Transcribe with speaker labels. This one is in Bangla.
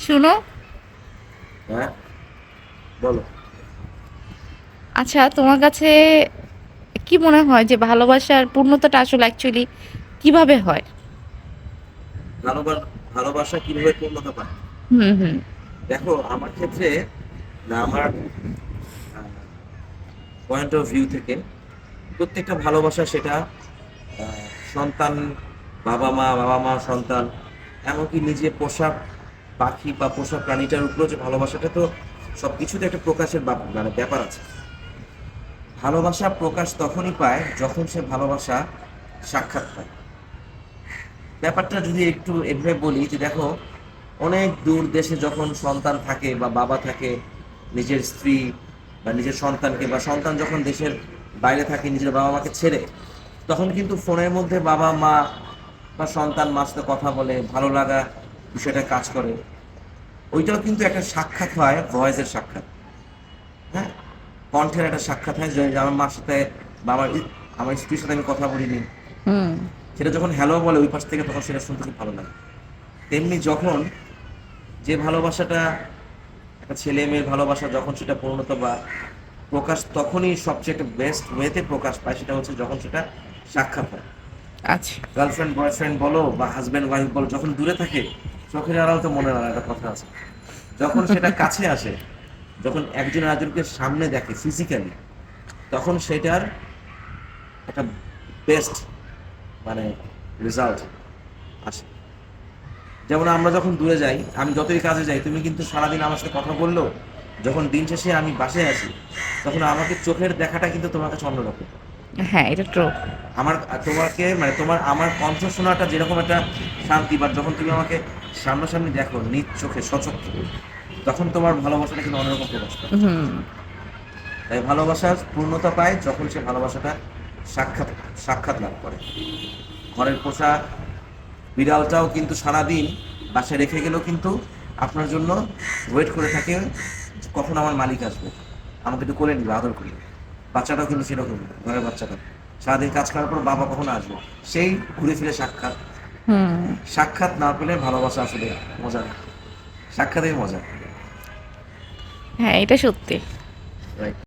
Speaker 1: শুনো।
Speaker 2: হ্যাঁ, বলো।
Speaker 1: আচ্ছা, তোমার কাছে কি মনে হয় যে ভালোবাসার পূর্ণতাটা আসলে অ্যাকচুয়ালি কিভাবে হয়?
Speaker 2: ভালোবাসা ভালোবাসা কিভাবে পূর্ণতা পায়?
Speaker 1: হুম, হুম।
Speaker 2: দেখো, আমার ক্ষেত্রে না, আমার পয়েন্ট অফ ভিউ থেকে প্রত্যেকটা ভালোবাসা সেটা সন্তান, বাবা মা সন্তান, এমনকি নিজে পোষা পাখি বা পোষা প্রাণীটার উপরেও যে ভালোবাসাটা, তো সবকিছুতে একটা প্রকাশের মানে ব্যাপার আছে। ভালোবাসা প্রকাশ তখনই পায় যখন সে ভালোবাসা সাক্ষাৎ পায়। ব্যাপারটা যদি একটু এভাবে বলি যে দেখো, অনেক দূর দেশে যখন সন্তান থাকে বা বাবা থাকে নিজের স্ত্রী বা নিজের সন্তানকে, বা সন্তান যখন দেশের বাইরে থাকে নিজের বাবা মাকে ছেড়ে, তখন কিন্তু ফোনের মধ্যে বাবা মা বা সন্তান মার সাথে কথা বলে, ভালো লাগা বিষয়টা কাজ করে। ওইটাও কিন্তু একটা সাক্ষাৎ হয়, ভয়েসের সাক্ষাৎ। হ্যাঁ, কণ্ঠের একটা সাক্ষাৎ হয়, যে আমার মার সাথে বা আমার স্ত্রীর সাথে আমি কথা বলিনি,
Speaker 1: হুম।
Speaker 2: সেটা যখন হ্যালো বলে ওই পাশ থেকে, তখন সেটা শুনতে খুব ভালো লাগে। তেমনি যখন যে ভালোবাসাটা, একটা ছেলে মেয়ের ভালোবাসা যখন সেটা পূর্ণত বা প্রকাশ, তখনই সবচেয়ে একটা বেস্ট ওয়েতে প্রকাশ পায়, সেটা হচ্ছে যখন সেটা সাক্ষাৎ হয়।
Speaker 1: আচ্ছা।
Speaker 2: গার্লফ্রেন্ড বয়ফ্রেন্ড বলো বা হাজব্যান্ড ওয়াইফ বলো, যখন দূরে থাকে চোখের আড়াল তো মনের আড়াল, একটা কথা আছে। যখন সেটা কাছে আসে, যখন একজন আরেকজনকে সামনে দেখে ফিজিক্যালি, তখন সেটার একটা বেস্ট মানে রেজাল্ট আসে। যেমন আমরা যখন দূরে যাই, আমি যতই কাজে যাই, তুমি কিন্তু সারাদিন আমার সাথে কথা বললো, যখন দিন শেষে আমি বাসায় আসি, তখন আমাকে চোখের দেখাটা কিন্তু তোমার কাছে অন্যরকম।
Speaker 1: হ্যাঁ, এটা ট্রু।
Speaker 2: আমার তোমাকে মানে আমার কণ্ঠ শোনাটা যেরকম একটা শান্তি, বাট যখন তুমি আমাকে সামনাসামনি দেখো নিজ চোখে সচক্ষে, তখন তোমার ভালোবাসাটা কিন্তু অন্যরকম প্রকাশ পায়।
Speaker 1: হুম।
Speaker 2: তাই ভালোবাসার পূর্ণতা পায় যখন সে ভালোবাসাটা সাক্ষাৎ সাক্ষাৎ লাভ করে। ঘরের পোষা বিড়ালটাও কিন্তু সারাদিন বাসায় রেখে গেলেও কিন্তু আপনার জন্য ওয়েট করে থাকে, কখন আমার মালিক আসবে, আমাকে একটু কোলে নিবে, আদর করবে। বাচ্চাটাও কিন্তু সেরকম, ঘরের বাচ্চাটা সারাদিন কাজ করার পর বাবা কখন আসবে, সেই ঘুরে ফিরে সাক্ষাৎ।
Speaker 1: হুম।
Speaker 2: সাক্ষাৎ না পেলে ভালোবাসা আসলে মজা না, সাক্ষাতেই মজা।
Speaker 1: হ্যাঁ, এটা সত্যি।
Speaker 2: রাইট।